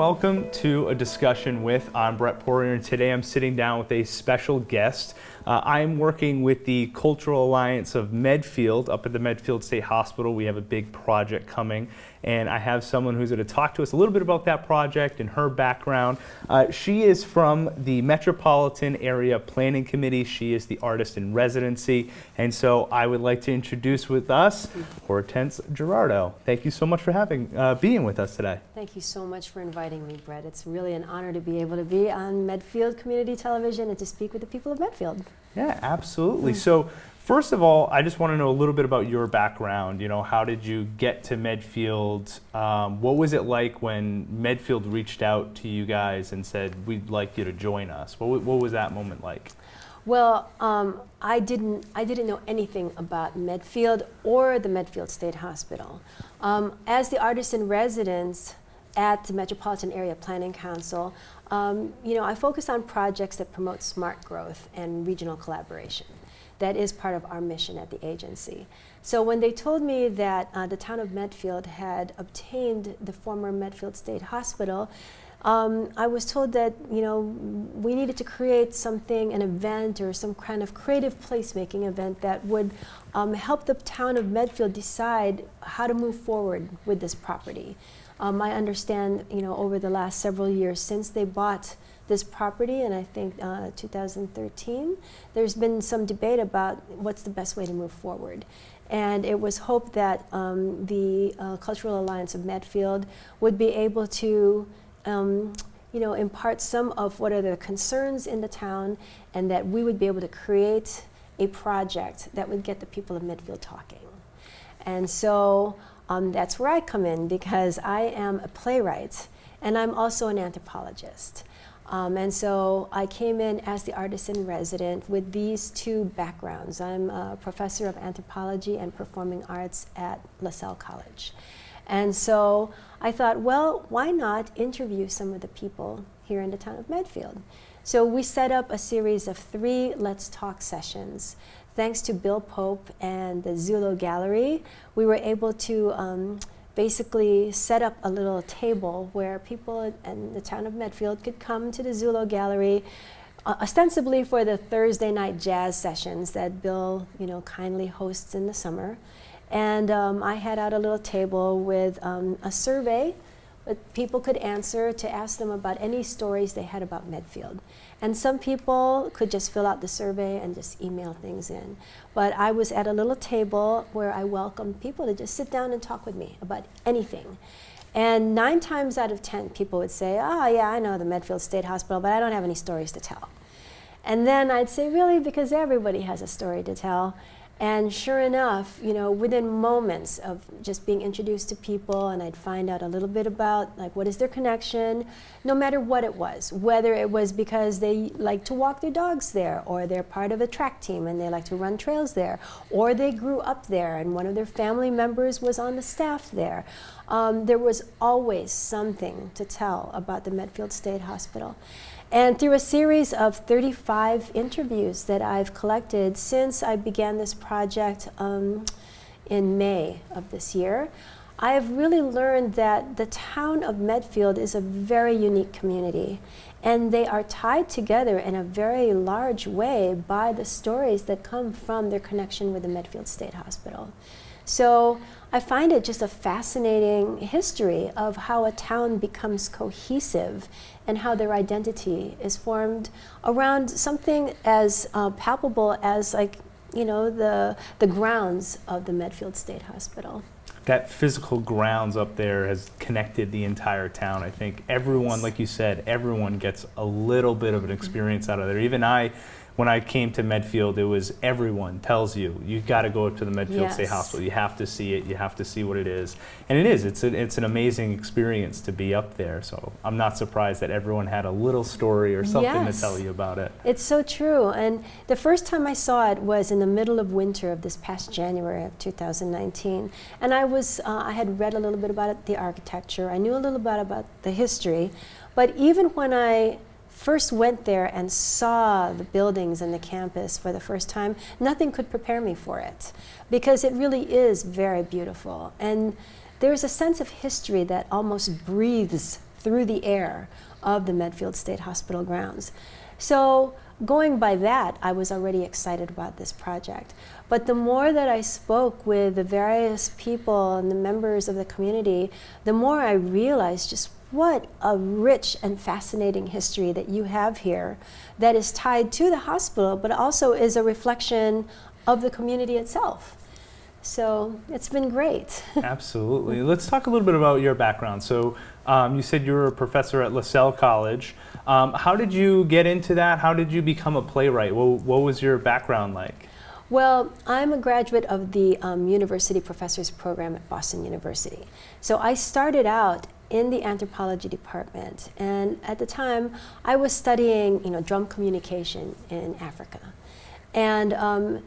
welcome to a discussion with. I'm Brett Poirier, and today I'm sitting down with a special guest. I'm working with the Cultural Alliance of Medfield up at the Medfield State Hospital. We have a big project coming, and I have someone who's going to talk to us a little bit about that project and her background. She is from the Metropolitan Area Planning Committee. She is the artist in residency, and so I would like to introduce with us Hortense Gerardo. Thank you so much for being with us today. Thank you so much for inviting me, Brett. It's really an honor to be able to be on Medfield Community Television and to speak with the people of Medfield. Yeah, absolutely. So first of all, I just want to know a little bit about your background. You know, how did you get to Medfield? What was it like when Medfield reached out to you guys and said, we'd like you to join us? What was that moment like? Well, I didn't know anything about Medfield or the Medfield State Hospital. As the artist in residence at the Metropolitan Area Planning Council, I focus on projects that promote smart growth and regional collaboration. That is part of our mission at the agency. So when they told me that the town of Medfield had obtained the former Medfield State Hospital, I was told that we needed to create something, an event or some kind of creative placemaking event that would help the town of Medfield decide how to move forward with this property. I understand, over the last several years since they bought this property, and I think 2013, there's been some debate about what's the best way to move forward. And it was hoped that the Cultural Alliance of Medfield would be able to impart some of what are the concerns in the town, and that we would be able to create a project that would get the people of Medfield talking. And so that's where I come in, because I am a playwright and I'm also an anthropologist. And so I came in as the artist in resident with these two backgrounds. I'm a professor of anthropology and performing arts at LaSalle College. And so I thought, well, why not interview some of the people here in the town of Medfield? So we set up a series of 3 Let's Talk sessions. Thanks to Bill Pope and the Zulo Gallery, we were able to basically set up a little table where people in the town of Medfield could come to the Zulo Gallery, ostensibly for the Thursday night jazz sessions that Bill, kindly hosts in the summer. And I had out a little table with a survey that people could answer to ask them about any stories they had about Medfield. And some people could just fill out the survey and just email things in. But I was at a little table where I welcomed people to just sit down and talk with me about anything. And 9 times out of 10, people would say, oh yeah, I know the Medfield State Hospital, but I don't have any stories to tell. And then I'd say, really? Because everybody has a story to tell. And sure enough, within moments of just being introduced to people, and I'd find out a little bit about what is their connection, no matter what it was, whether it was because they like to walk their dogs there, or they're part of a track team and they like to run trails there, or they grew up there and one of their family members was on the staff there. There was always something to tell about the Medfield State Hospital. And through a series of 35 interviews that I've collected since I began this project in May of this year, I have really learned that the town of Medfield is a very unique community, and they are tied together in a very large way by the stories that come from their connection with the Medfield State Hospital. So I find it just a fascinating history of how a town becomes cohesive and how their identity is formed around something as palpable as the grounds of the Medfield State Hospital. That physical grounds up there has connected the entire town. I think everyone, like you said, everyone gets a little bit of an experience out of there. Even when I came to Medfield, it was everyone tells you got to go up to the Medfield State Hospital. You have to see it. You have to see what it is. And it is. It's an amazing experience to be up there. So I'm not surprised that everyone had a little story or something to tell you about it. It's so true. And the first time I saw it was in the middle of winter of this past January of 2019. And I had read a little bit about it, the architecture. I knew a little bit about the history. But even when I first went there and saw the buildings and the campus for the first time, nothing could prepare me for it, because it really is very beautiful. And there's a sense of history that almost breathes through the air of the Medfield State Hospital grounds. So going by that, I was already excited about this project. But the more that I spoke with the various people and the members of the community, the more I realized just what a rich and fascinating history that you have here that is tied to the hospital, but also is a reflection of the community itself. So it's been great. Absolutely. Let's talk a little bit about your background. So you said you were a professor at LaSalle College. How did you get into that? How did you become a playwright? What was your background like? Well, I'm a graduate of the University Professors Program at Boston University. So I started out in the anthropology department, and at the time I was studying, drum communication in Africa. And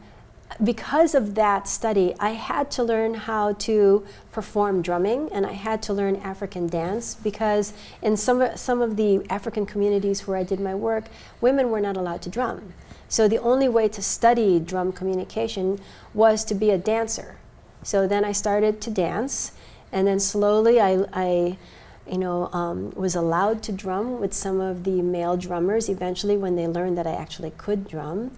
because of that study, I had to learn how to perform drumming, and I had to learn African dance, because in some of the African communities where I did my work, women were not allowed to drum. So the only way to study drum communication was to be a dancer. So then I started to dance, and then slowly I was allowed to drum with some of the male drummers eventually when they learned that I actually could drum.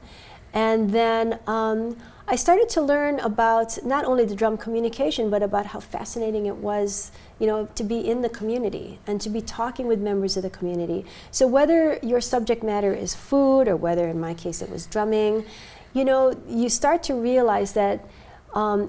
And then I started to learn about not only the drum communication, but about how fascinating it was, to be in the community and to be talking with members of the community. So whether your subject matter is food, or whether in my case it was drumming, you start to realize that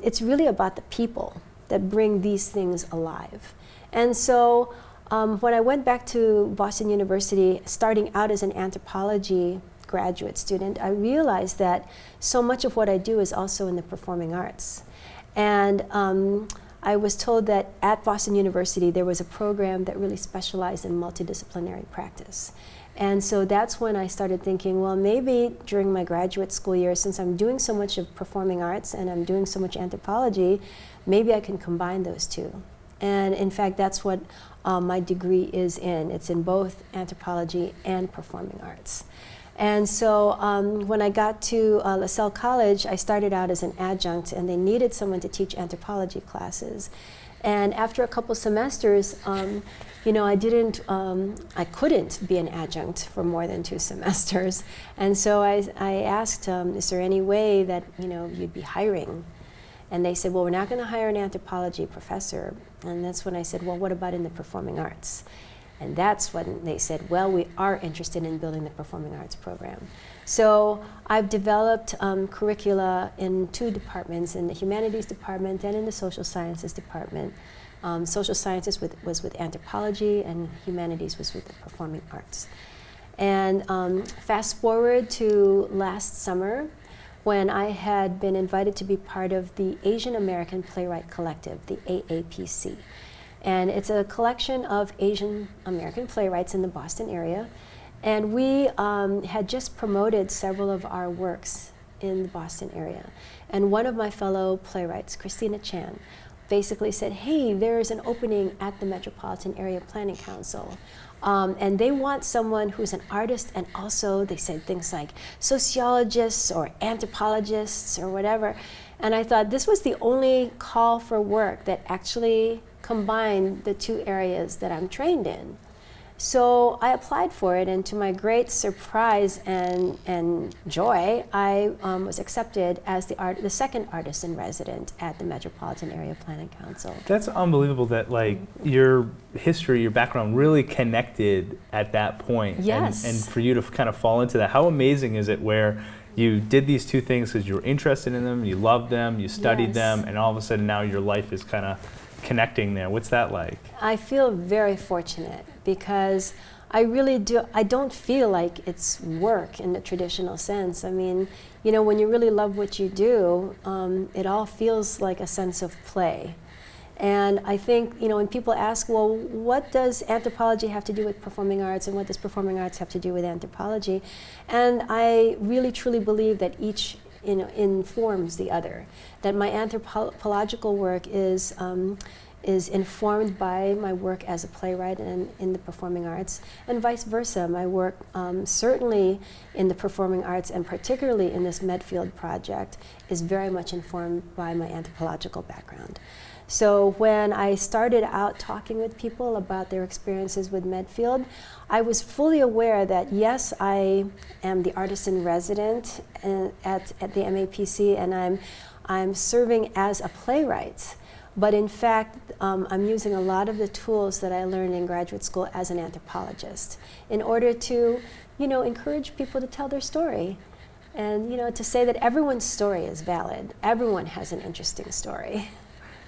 it's really about the people that bring these things alive. And so when I went back to Boston University, starting out as an anthropology graduate student, I realized that so much of what I do is also in the performing arts. And I was told that at Boston University there was a program that really specialized in multidisciplinary practice. And so that's when I started thinking, well, maybe during my graduate school year, since I'm doing so much of performing arts and I'm doing so much anthropology, maybe I can combine those two. And in fact, that's what my degree is in. It's in both anthropology and performing arts. And so when I got to LaSalle College, I started out as an adjunct, and they needed someone to teach anthropology classes. And after a couple semesters, I couldn't be an adjunct for more than 2 semesters. And so I asked, is there any way that you'd be hiring? And they said, well, we're not going to hire an anthropology professor. And that's when I said, well, what about in the performing arts? And that's when they said, well, we are interested in building the performing arts program. So I've developed curricula in 2 departments, in the humanities department and in the social sciences department. Social sciences was with anthropology, and humanities was with the performing arts. And fast forward to last summer, when I had been invited to be part of the Asian American Playwright Collective, the AAPC. And it's a collection of Asian American playwrights in the Boston area. And we had just promoted several of our works in the Boston area. And one of my fellow playwrights, Christina Chan, basically said, hey, there's an opening at the Metropolitan Area Planning Council. And they want someone who's an artist, and also they said things like sociologists or anthropologists or whatever. And I thought this was the only call for work that actually combined the 2 areas that I'm trained in. So I applied for it, and to my great surprise and joy, I was accepted as the second artist in resident at the Metropolitan Area Planning Council. That's unbelievable that your history, your background really connected at that point. Yes. And for you to kind of fall into that. How amazing is it where you did these 2 things because you were interested in them, you loved them, you studied them, and all of a sudden now your life is kind of connecting there. What's that like? I feel very fortunate, because I don't feel like it's work in the traditional sense. I mean, when you really love what you do, it all feels like a sense of play. And I think, when people ask, well, what does anthropology have to do with performing arts, and what does performing arts have to do with anthropology? And I really truly believe that each informs the other. That my anthropological work is informed by my work as a playwright and in the performing arts, and vice versa. My work certainly in the performing arts, and particularly in this Medfield project, is very much informed by my anthropological background. So when I started out talking with people about their experiences with Medfield, I was fully aware that yes, I am the artist in resident at the MAPC, and I'm serving as a playwright. But in fact, I'm using a lot of the tools that I learned in graduate school as an anthropologist in order to, encourage people to tell their story. And, to say that everyone's story is valid. Everyone has an interesting story.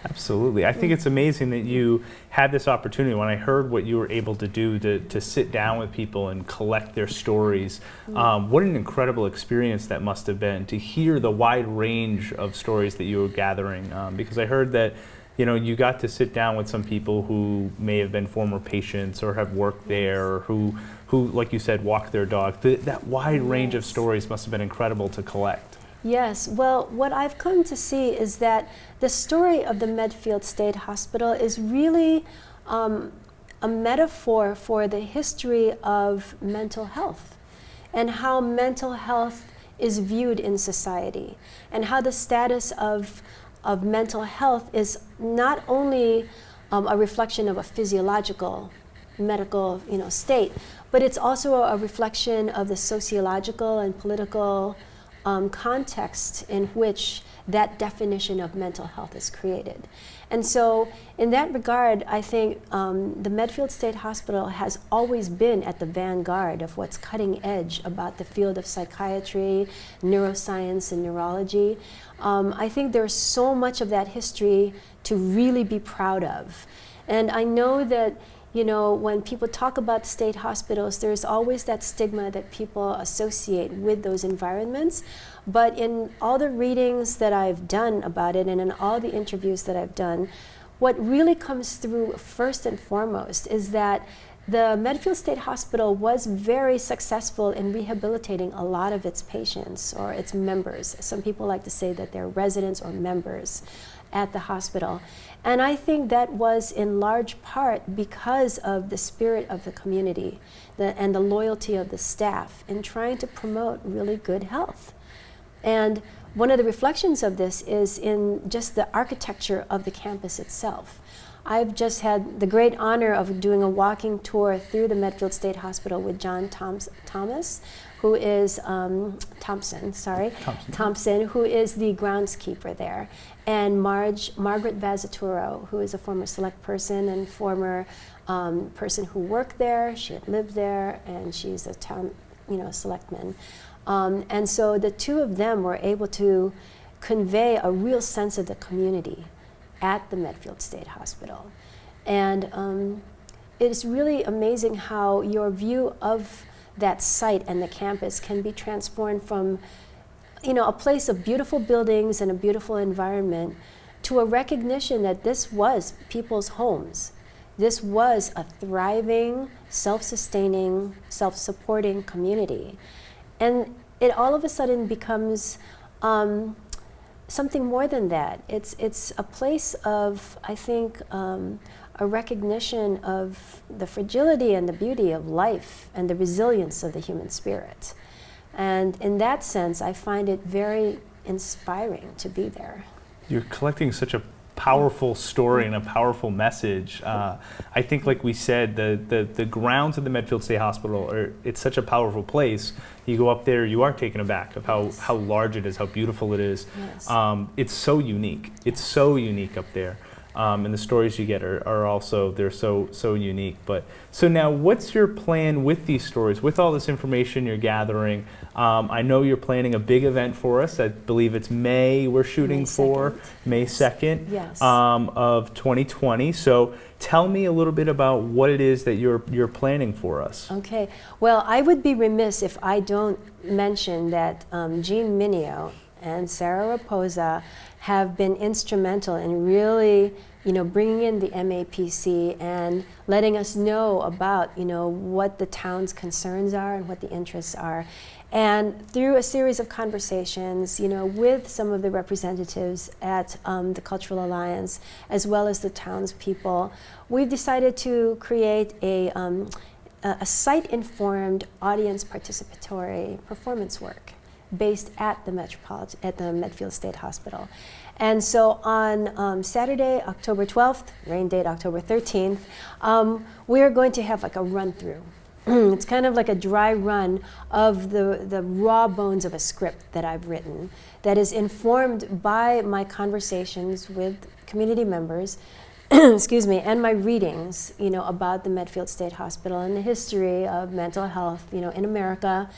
Absolutely. I think it's amazing that you had this opportunity. When I heard what you were able to do to sit down with people and collect their stories, what an incredible experience that must have been to hear the wide range of stories that you were gathering. Because I heard that you got to sit down with some people who may have been former patients or have worked there, or who like you said, walked their dog. That wide range of stories must have been incredible to collect. Yes, well, what I've come to see is that the story of the Medfield State Hospital is really a metaphor for the history of mental health and how mental health is viewed in society, and how the status of mental health is not only a reflection of a physiological medical state, but it's also a reflection of the sociological and political context in which that definition of mental health is created. And so in that regard, I think the Medfield State Hospital has always been at the vanguard of what's cutting edge about the field of psychiatry, neuroscience, and neurology. I think there's so much of that history to really be proud of. And I know that when people talk about state hospitals, there's always that stigma that people associate with those environments. But in all the readings that I've done about it, and in all the interviews that I've done, what really comes through first and foremost is that the Medfield State Hospital was very successful in rehabilitating a lot of its patients or its members. Some people like to say that they're residents or members at the hospital. And I think that was in large part because of the spirit of the community and the loyalty of the staff in trying to promote really good health. And one of the reflections of this is in just the architecture of the campus itself. I've just had the great honor of doing a walking tour through the Medfield State Hospital with John Thompson, who is Thompson, who is the groundskeeper there, and Margaret Vazaturo, who is a former select person and former person who worked there. She had lived there, and she's a town, selectman. And so the two of them were able to convey a real sense of the community at the Medfield State Hospital. And it's really amazing how your view of that site and the campus can be transformed from a place of beautiful buildings and a beautiful environment to a recognition that this was people's homes. This was a thriving, self-sustaining, self-supporting community. And it all of a sudden becomes something more than that. It's a place of, I think, a recognition of the fragility and the beauty of life and the resilience of the human spirit. And in that sense, I find it very inspiring to be there. You're collecting such a powerful story and a powerful message. I think, like we said, the grounds of the Medfield State Hospital it's such a powerful place. You go up there, you are taken aback of how large it is, how beautiful it is. Yes. It's so unique. It's so unique up there. And the stories you get are also, they're so unique. But so now, what's your plan with these stories, with all this information you're gathering? I know you're planning a big event for us. I believe it's May we're shooting for, May 2nd Yes. Of 2020. So tell me a little bit about what it is that you're planning for us. Okay. Well, I would be remiss if I don't mention that Jean Mineo and Sarah Raposa have been instrumental in really, bringing in the MAPC and letting us know about, what the town's concerns are and what the interests are. And through a series of conversations, with some of the representatives at the Cultural Alliance, as well as the townspeople, we've decided to create a site-informed, audience participatory performance work based at the Medfield State Hospital. And so on Saturday, October 12th, rain date October 13th, we are going to have like a run through. It's kind of like a dry run of the raw bones of a script that I've written that is informed by my conversations with community members, excuse me, and my readings, about the Medfield State Hospital and the history of mental health, in America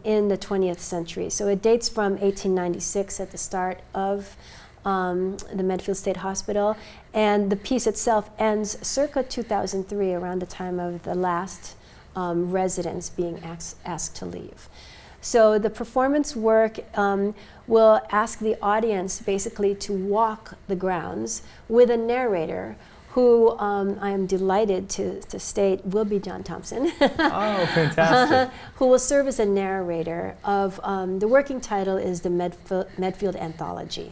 in the 20th century. So it dates from 1896 at the start of the Medfield State Hospital, and the piece itself ends circa 2003, around the time of the last residents being asked to leave. So the performance work will ask the audience basically to walk the grounds with a narrator who I am delighted to state will be John Thompson. Oh, fantastic. Who will serve as a narrator of, the working title is the Medfield Anthology.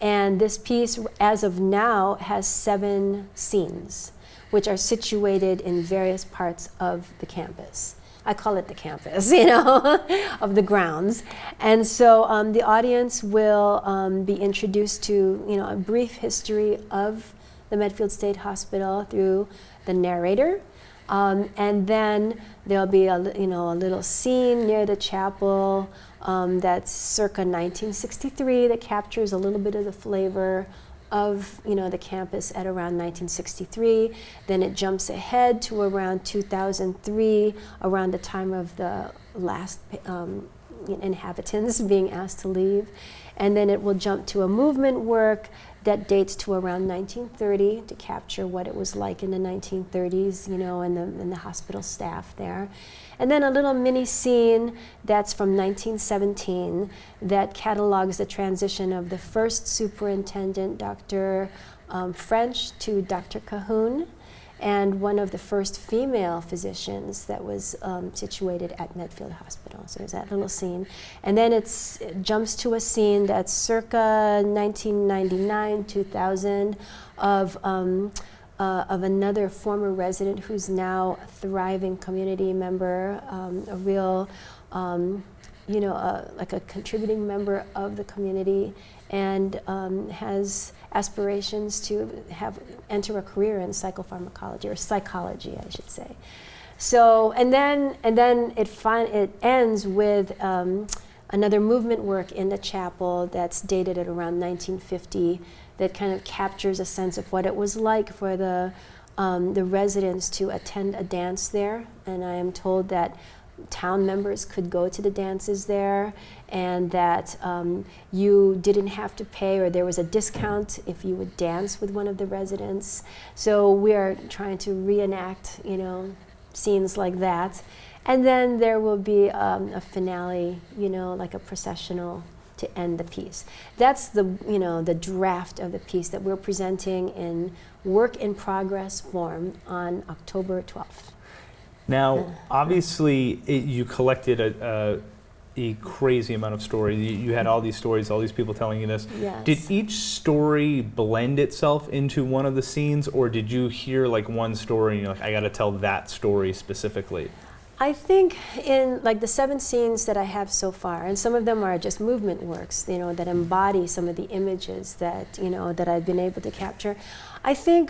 And this piece, as of now, has 7 scenes, which are situated in various parts of the campus. I call it the campus, of the grounds. And so the audience will be introduced to, a brief history of the Medfield State Hospital through the narrator. And then there'll be a little scene near the chapel that's circa 1963 that captures a little bit of the flavor of the campus at around 1963. Then it jumps ahead to around 2003, around the time of the last inhabitants being asked to leave. And then it will jump to a movement work that dates to around 1930 to capture what it was like in the 1930s, and the hospital staff there. And then a little mini scene that's from 1917 that catalogs the transition of the first superintendent, Dr. French, to Dr. Cahoon, and one of the first female physicians that was situated at Medfield Hospital. So there's that little scene. And then it jumps to a scene that's circa 1999, 2000 of another former resident who's now a thriving community member, a real, like a contributing member of the community, and has aspirations to enter a career in psychopharmacology, or psychology, I should say. So, and then it ends with another movement work in the chapel that's dated at around 1950 that kind of captures a sense of what it was like for the residents to attend a dance there. And I am told that town members could go to the dances there, and that you didn't have to pay, or there was a discount if you would dance with one of the residents. So we are trying to reenact, scenes like that. And then there will be a finale, like a processional to end the piece. That's the draft of the piece that we're presenting in work in progress form on October 12th. Now, obviously, you collected a crazy amount of stories. You had all these stories, all these people telling you this. Yes. Did each story blend itself into one of the scenes, or did you hear like one story and you're like, I got to tell that story specifically? I think in like the 7 scenes that I have so far, and some of them are just movement works, that embody some of the images that, that I've been able to capture. I think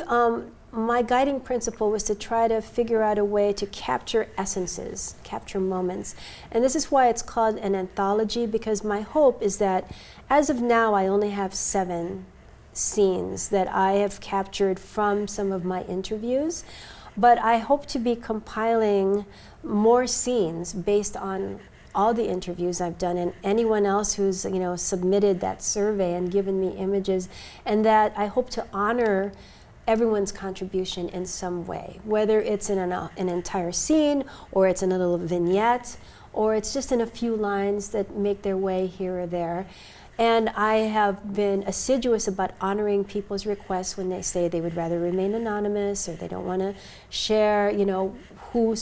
my guiding principle was to try to figure out a way to capture essences, capture moments. And this is why it's called an anthology, because my hope is that as of now, I only have 7 scenes that I have captured from some of my interviews. But I hope to be compiling more scenes based on all the interviews I've done and anyone else who's submitted that survey and given me images, and that I hope to honor everyone's contribution in some way, whether it's in an entire scene, or it's in a little vignette, or it's just in a few lines that make their way here or there. And I have been assiduous about honoring people's requests when they say they would rather remain anonymous, or they don't want to share, who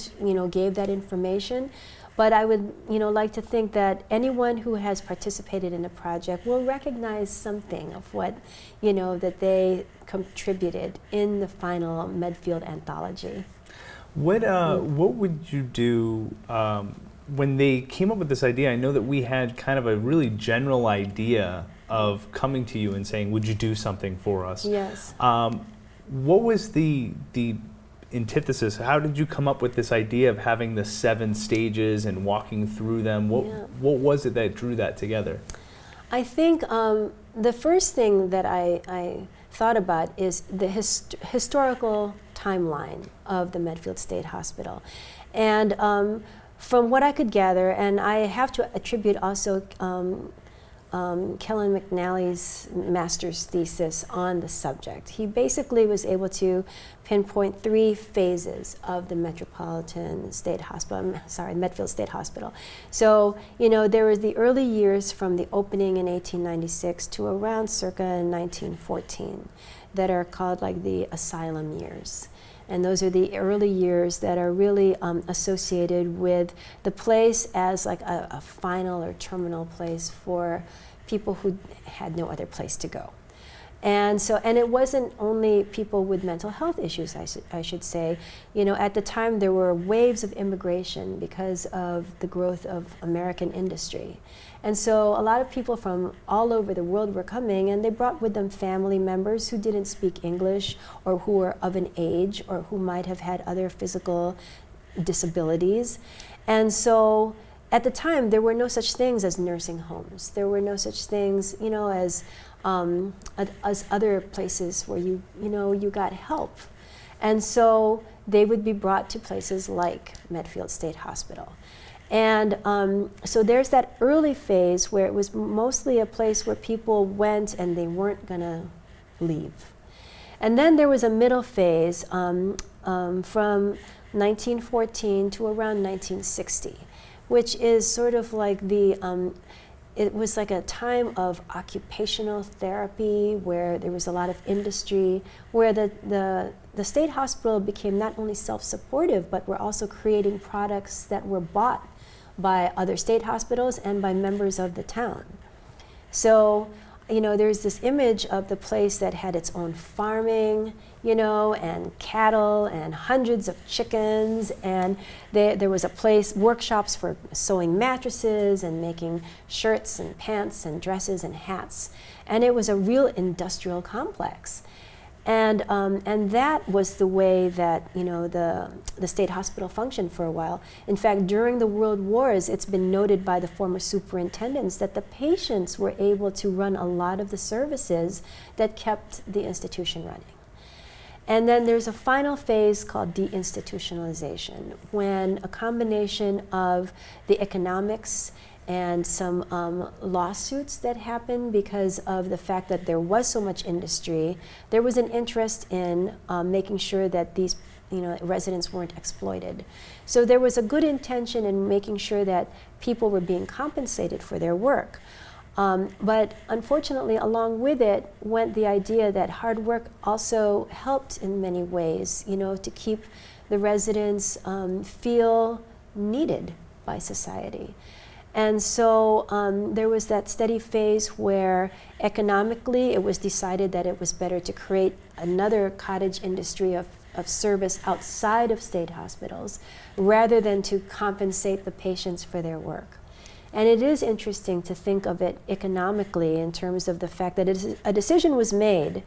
gave that information. But I would, like to think that anyone who has participated in a project will recognize something of what, that they contributed in the final Medfield Anthology. What would you do when they came up with this idea, I know that we had kind of a really general idea of coming to you and saying, would you do something for us? Yes. What was the antithesis? How did you come up with this idea of having the 7 stages and walking through them? What was it that drew that together? I think the first thing that I thought about is the historical timeline of the Medfield State Hospital. And from what I could gather, and I have to attribute also Kellen McNally's master's thesis on the subject. He basically was able to pinpoint 3 phases of the Medfield State Hospital. So, you know, there was the early years from the opening in 1896 to around circa 1914 that are called like the asylum years. And those are the early years that are really associated with the place as like a final or terminal place for people who had no other place to go. And so, and it wasn't only people with mental health issues, I should say. You know, at the time there were waves of immigration because of the growth of American industry. And so a lot of people from all over the world were coming, and they brought with them family members who didn't speak English or who were of an age or who might have had other physical disabilities. And so at the time there were no such things as nursing homes. There were no such things, you know, as other places where you got help. And so they would be brought to places like Medfield State Hospital. And so there's that early phase where it was mostly a place where people went and they weren't gonna leave. And then there was a middle phase from 1914 to around 1960, which is sort of like it was like a time of occupational therapy where there was a lot of industry, where the state hospital became not only self-supportive, but were also creating products that were bought by other state hospitals and by members of the town. So, you know, there's this image of the place that had its own farming, you know, and cattle and hundreds of chickens, and there was a place, workshops for sewing mattresses and making shirts and pants and dresses and hats. And it was a real industrial complex. And that was the way that, you know, the state hospital functioned for a while. In fact, during the World Wars, it's been noted by the former superintendents that the patients were able to run a lot of the services that kept the institution running. And then there's a final phase called deinstitutionalization, when a combination of the economics and some lawsuits that happened because of the fact that there was so much industry. There was an interest in making sure that these residents weren't exploited. So there was a good intention in making sure that people were being compensated for their work. But unfortunately, along with it went the idea that hard work also helped in many ways, you know, to keep the residents feel needed by society. And so there was that steady phase where economically it was decided that it was better to create another cottage industry of service outside of state hospitals rather than to compensate the patients for their work. And it is interesting to think of it economically in terms of the fact that a decision was made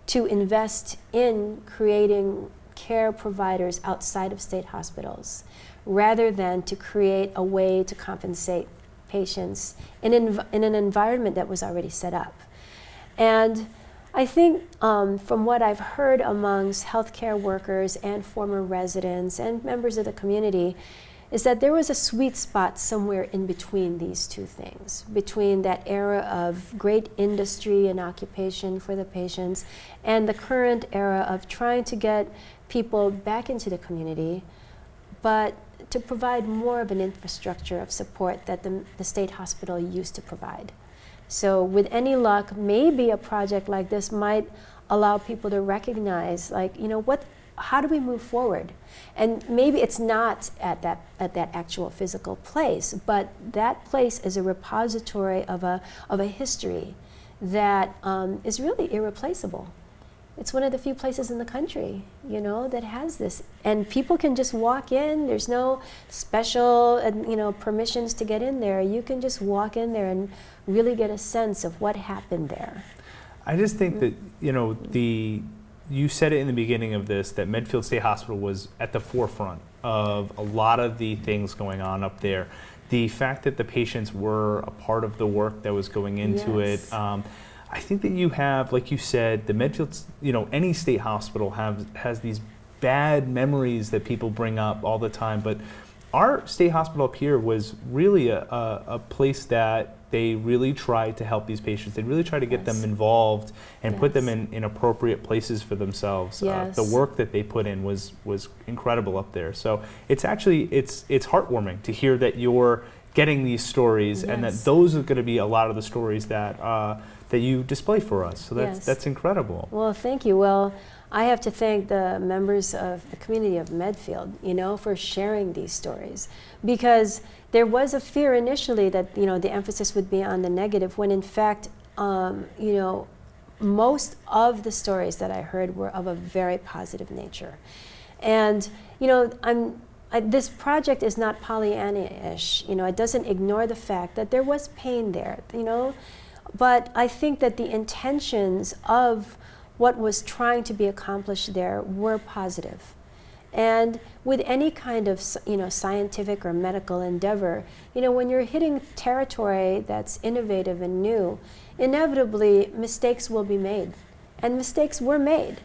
to invest in creating care providers outside of state hospitals rather than to create a way to compensate patients in an environment that was already set up. And I think from what I've heard amongst healthcare workers and former residents and members of the community is that there was a sweet spot somewhere in between these two things, between that era of great industry and occupation for the patients and the current era of trying to get people back into the community, but to provide more of an infrastructure of support that the state hospital used to provide. So with any luck, maybe a project like this might allow people to recognize, like, you know, how do we move forward? And maybe it's not at that actual physical place, but that place is a repository of a history that is really irreplaceable. it's one of the few places in the country, you know, that has this. And people can just walk in. There's no special, you know, permissions to get in there. You can just walk in there and really get a sense of what happened there. I just think that, you know, you said it in the beginning of this, that Medfield State Hospital was at the forefront of a lot of the things going on up there. The fact that the patients were a part of the work that was going into Yes. it. I think that you have, like you said, the Medfield, you know, any state hospital has these bad memories that people bring up all the time. But our state hospital up here was really a place that they really tried to help these patients. They really tried to get Yes. them involved and put them Yes. in appropriate places for themselves. Yes. The work that they put in was incredible up there. So it's actually, it's heartwarming to hear that you're getting these stories and that Yes. those are going to be a lot of the stories that that you display for us. So Yes. that's incredible. Well, thank you. Well, I have to thank the members of the community of Medfield, you know, for sharing these stories, because there was a fear initially that, you know, the emphasis would be on the negative, when in fact, you know, most of the stories that I heard were of a very positive nature. And, you know, this project is not Pollyanna-ish, you know, it doesn't ignore the fact that there was pain there, you know, but I think that the intentions of what was trying to be accomplished there were positive. And with any kind of, you know, scientific or medical endeavor, you know, when you're hitting territory that's innovative and new, inevitably mistakes will be made. And mistakes were made.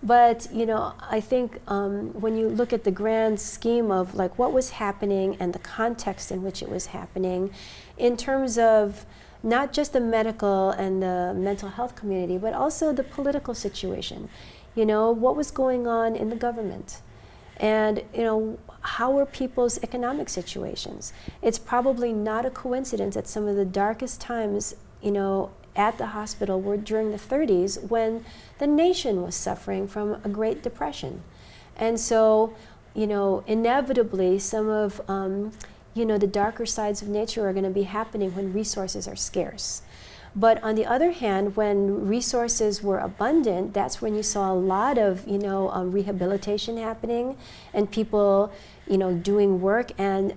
But, you know, I think when you look at the grand scheme of like what was happening and the context in which it was happening, in terms of not just the medical and the mental health community, but also the political situation. You know, what was going on in the government? And, you know, how were people's economic situations? It's probably not a coincidence that some of the darkest times, you know, at the hospital were during the 30s, when the nation was suffering from a Great Depression. And so, you know, inevitably some of, you know, the darker sides of nature are going to be happening when resources are scarce. But on the other hand, when resources were abundant, that's when you saw a lot of, you know, rehabilitation happening, and people, you know, doing work, and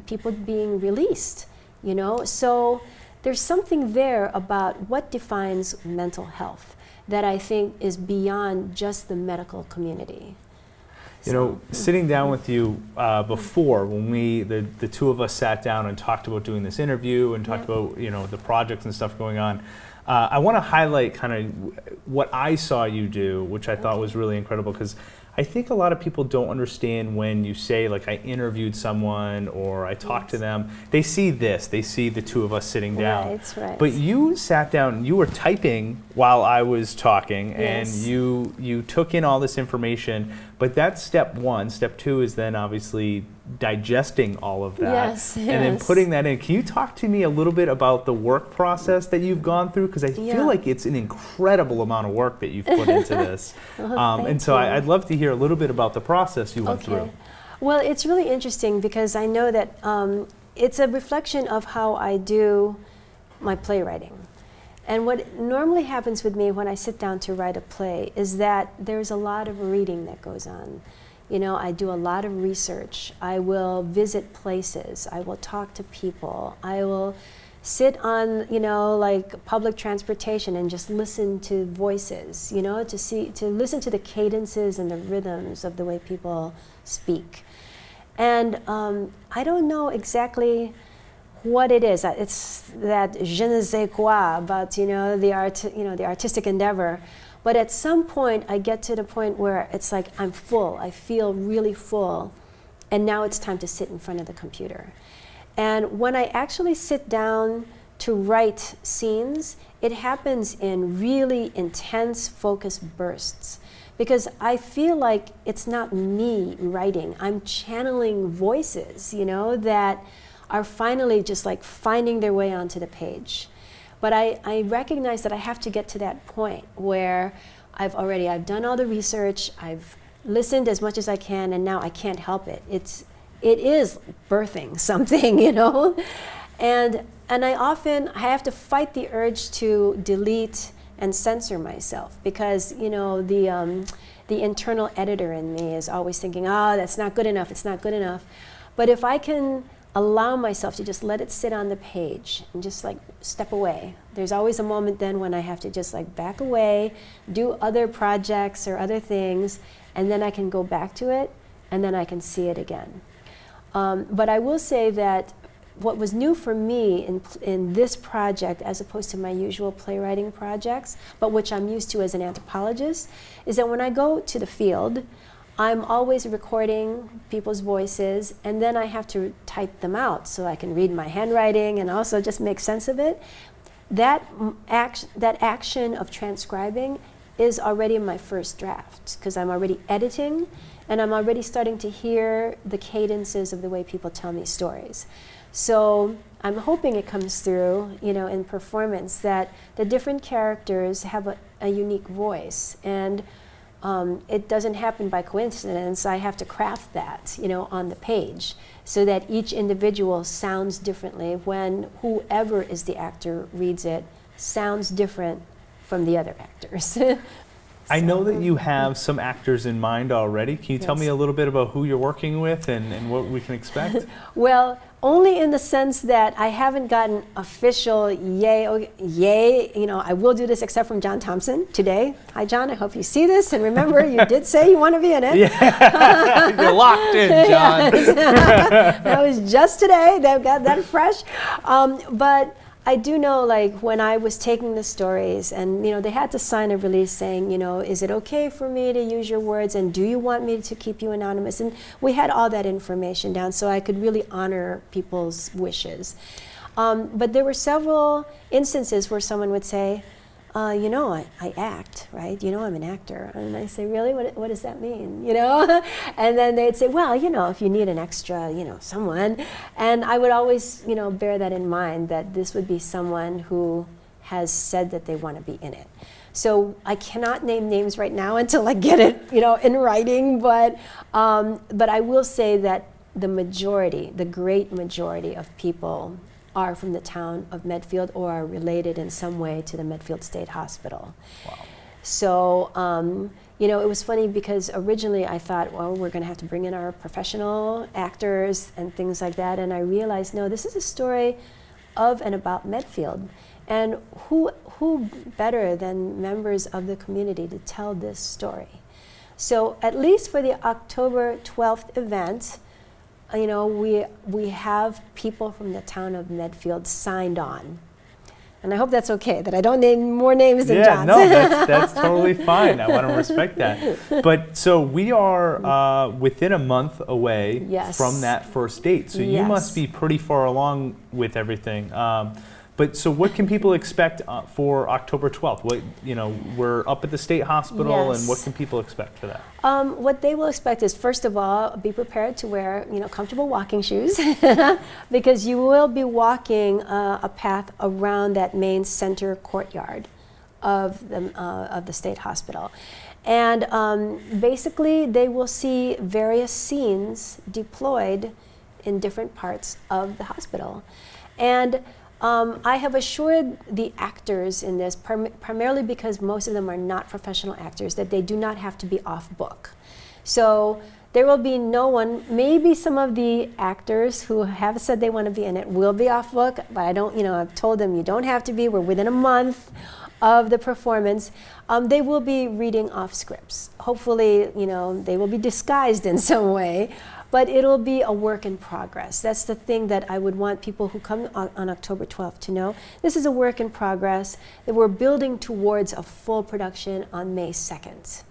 people being released, you know. So there's something there about what defines mental health that I think is beyond just the medical community. You know, sitting down with you before, when the two of us sat down and talked about doing this interview and talked about, you know, the projects and stuff going on, I want to highlight kind of what I saw you do, which I thought was really incredible, because I think a lot of people don't understand when you say, like, I interviewed someone or I talked to them. They see this. They see the two of us sitting down. Right. But you sat down, you were typing while I was talking, and Yes. you took in all this information. But that's step one. Step two is then obviously digesting all of that. Yes, and then yes. putting that in. Can you talk to me a little bit about the work process that you've gone through? Because I feel like it's an incredible amount of work that you've put into this. And so I'd love to hear a little bit about the process you went through. Well, it's really interesting because I know that it's a reflection of how I do my playwriting. And what normally happens with me when I sit down to write a play is that there's a lot of reading that goes on. You know, I do a lot of research. I will visit places. I will talk to people. I will sit on, you know, like public transportation and just listen to voices, you know, to listen to the cadences and the rhythms of the way people speak. And I don't know exactly what it is. It's that je ne sais quoi about, you know, the artistic endeavor. But at some point, I get to the point where it's like I'm full. I feel really full, and now it's time to sit in front of the computer. And when I actually sit down to write scenes, it happens in really intense, focused bursts. Because I feel like it's not me writing. I'm channeling voices, you know, that are finally just like finding their way onto the page. But I recognize that I have to get to that point where I've done all the research, I've listened as much as I can, and now I can't help it. It is birthing something, you know? And I have to fight the urge to delete and censor myself, because the internal editor in me is always thinking, oh, that's not good enough, it's not good enough. But if I can allow myself to just let it sit on the page and just like step away, there's always a moment then when I have to just like back away, do other projects or other things, and then I can go back to it, and then I can see it again. But I will say that what was new for me in this project, as opposed to my usual playwriting projects, but which I'm used to as an anthropologist, is that when I go to the field, I'm always recording people's voices, and then I have to type them out so I can read my handwriting and also just make sense of it. That action of transcribing is already my first draft, because I'm already editing, and I'm already starting to hear the cadences of the way people tell me stories. So I'm hoping it comes through, in performance, that the different characters have a unique voice, and it doesn't happen by coincidence. I have to craft that, on the page, so that each individual sounds differently when whoever is the actor reads it sounds different from the other actors. I know that you have some actors in mind already. Can you tell me a little bit about who you're working with and what we can expect? Well, only in the sense that I haven't gotten official yay, I will do this, except from John Thompson today. Hi, John, I hope you see this, and remember, you did say you want to be in it. Yeah, you're locked in, John. That was just today. They've got that fresh. But I do know, like, when I was taking the stories, and they had to sign a release saying, is it okay for me to use your words, and do you want me to keep you anonymous? And we had all that information down, so I could really honor people's wishes. But there were several instances where someone would say, I act, right? I'm an actor. And I say, really? What does that mean? And then they'd say, well, if you need an extra, someone. And I would always, bear that in mind, that this would be someone who has said that they want to be in it. So I cannot name names right now until I get it, in writing. But I will say that the great majority of people are from the town of Medfield or are related in some way to the Medfield State Hospital. Wow. So, it was funny because originally I thought, well, we're going to have to bring in our professional actors and things like that. And I realized, no, this is a story of and about Medfield. And who better than members of the community to tell this story? So at least for the October 12th event, we have people from the town of Medfield signed on. And I hope that's okay, that I don't name more names than John's. No, that's totally fine. I want to respect that. But so we are within a month away from that first date. So you must be pretty far along with everything. But so what can people expect for October 12th? We're up at the state hospital, and what can people expect for that? What they will expect is, first of all, be prepared to wear, comfortable walking shoes, because you will be walking a path around that main center courtyard of the state hospital. And basically, they will see various scenes deployed in different parts of the hospital. And I have assured the actors in this, primarily because most of them are not professional actors, that they do not have to be off book. So there will be no one, maybe some of the actors who have said they want to be in it will be off book, but I've told them you don't have to be. We're within a month of the performance. They will be reading off scripts. Hopefully, they will be disguised in some way. But it'll be a work in progress. That's the thing that I would want people who come on October 12th to know. This is a work in progress that we're building towards a full production on May 2nd.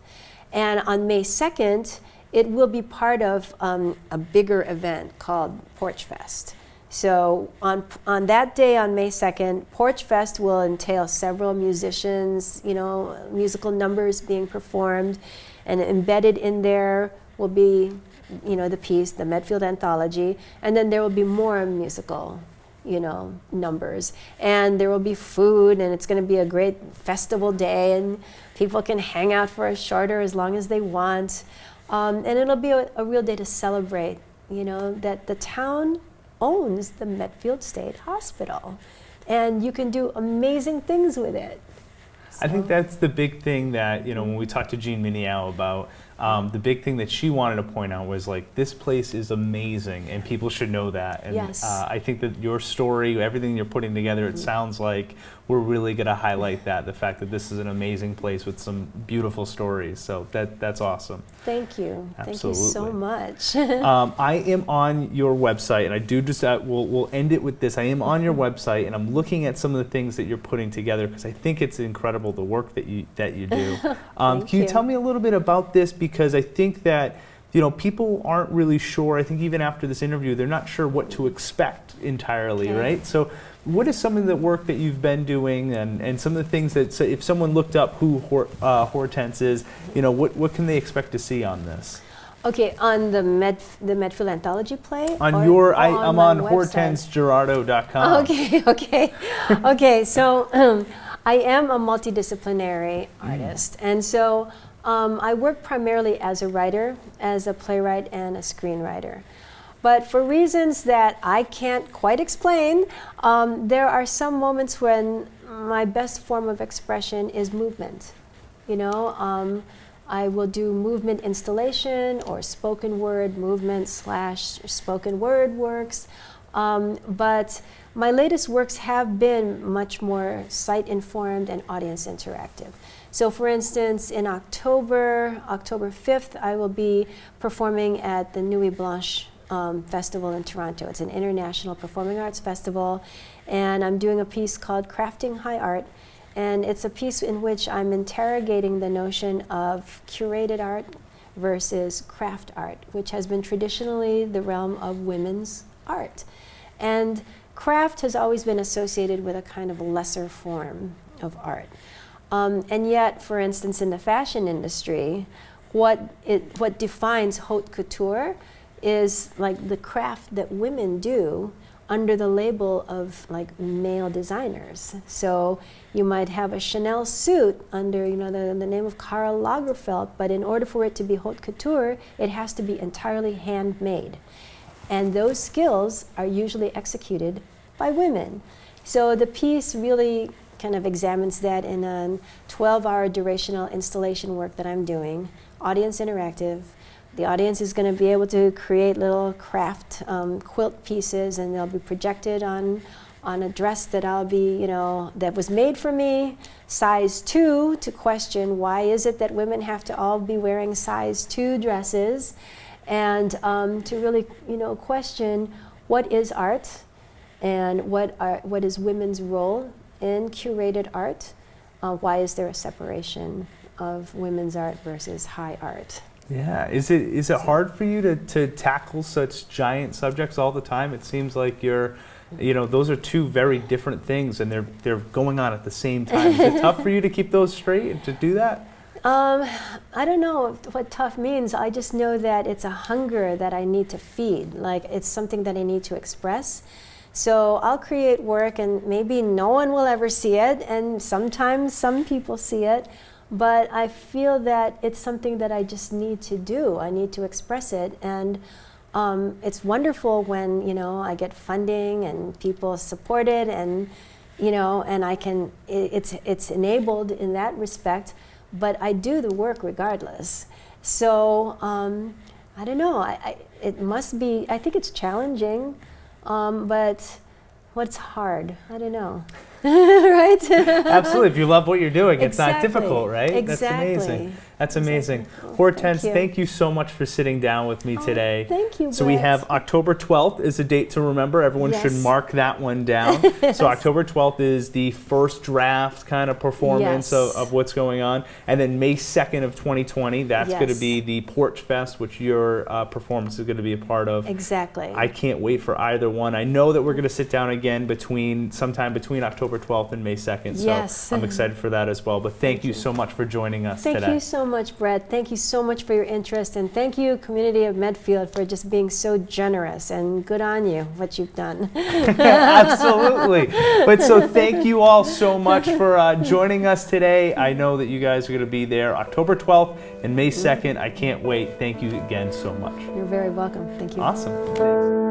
And on May 2nd, it will be part of a bigger event called Porch Fest. So on that day, on May 2nd, Porch Fest will entail several musicians, musical numbers being performed, and embedded in there will be the piece, the Medfield Anthology, and then there will be more musical, numbers. And there will be food, and it's going to be a great festival day, and people can hang out for as long as they want. And it'll be a real day to celebrate, that the town owns the Medfield State Hospital, and you can do amazing things with it. I think that's the big thing that, you know, when we talked to Jean Miniao about, the big thing that she wanted to point out was like, this place is amazing and people should know that. And Yes. I think that your story, everything you're putting together, it sounds like we're really going to highlight that, the fact that this is an amazing place with some beautiful stories. So that's awesome. Thank you. Absolutely. Thank you so much. I am on your website, and I do just, we'll end it with this. I am on your website, and I'm looking at some of the things that you're putting together because I think it's incredible, the work that you do. Can you tell me a little bit about this? Because I think that, you know, people aren't really sure. I think even after this interview, they're not sure what to expect entirely, right? So what is some of the work that you've been doing and some of the things that, so if someone looked up who Hortense is, you know, what can they expect to see on this? Okay, on the Medfield Anthology play? On your, I'm on HortenseGerardo.com. Okay, so I am a multidisciplinary artist, and so I work primarily as a writer, as a playwright and a screenwriter. But for reasons that I can't quite explain, there are some moments when my best form of expression is movement. You know, I will do movement installation or spoken word movement / spoken word works. But my latest works have been much more site-informed and audience interactive. So for instance, in October 5th, I will be performing at the Nuit Blanche Festival in Toronto. It's an international performing arts festival, and I'm doing a piece called Crafting High Art, and it's a piece in which I'm interrogating the notion of curated art versus craft art, which has been traditionally the realm of women's art. And craft has always been associated with a kind of lesser form of art. And yet, for instance, in the fashion industry, what defines haute couture is like the craft that women do under the label of like male designers. So you might have a Chanel suit under, you know, the name of Karl Lagerfeld, but in order for it to be haute couture, it has to be entirely handmade. And those skills are usually executed by women. So the piece really kind of examines that in a 12-hour durational installation work that I'm doing, audience interactive. The audience is going to be able to create little craft quilt pieces, and they'll be projected on a dress that I'll be, you know, that was made for me, size 2, to question why is it that women have to all be wearing size 2 dresses, and to really, you know, question what is art and what is women's role in curated art. Why is there a separation of women's art versus high art? Yeah, is it hard for you to tackle such giant subjects all the time? It seems like you're, you know, those are two very different things, and they're going on at the same time. Is it tough for you to keep those straight and to do that? I don't know what tough means. I just know that it's a hunger that I need to feed. Like, it's something that I need to express. So I'll create work, and maybe no one will ever see it, and sometimes some people see it. But I feel that it's something that I just need to do. I need to express it, and it's wonderful when, you know, I get funding and people support it, and, you know, and I can. It's enabled in that respect. But I do the work regardless. So I don't know. It must be. I think it's challenging, but what's hard? I don't know. Right? Absolutely. If you love what you're doing, it's Exactly. not difficult, right? Exactly. That's amazing. That's amazing. Exactly. Hortense, Thank you. thank you so much for sitting down with me today. Thank you, So we Brett. have October 12th is a date to remember. Everyone should Yes. mark that one down. So October 12th is the first draft kind of performance Yes. of what's going on. And then May 2nd of 2020, that's going to Yes. be the Porch Fest, which your performance is going to be a part of. Exactly. I can't wait for either one. I know that we're going to sit down again sometime between October 12th and May 2nd. So Yes. I'm excited for that as well. But thank you so much for joining us today. Thank you so much, Brett. Thank you so much for your interest, and thank you, community of Medfield, for just being so generous, and good on you, what you've done. Absolutely. But so thank you all so much for joining us today. I know that you guys are going to be there October 12th and May 2nd. I can't wait. Thank you again so much. You're very welcome. Thank you. Awesome. Thanks.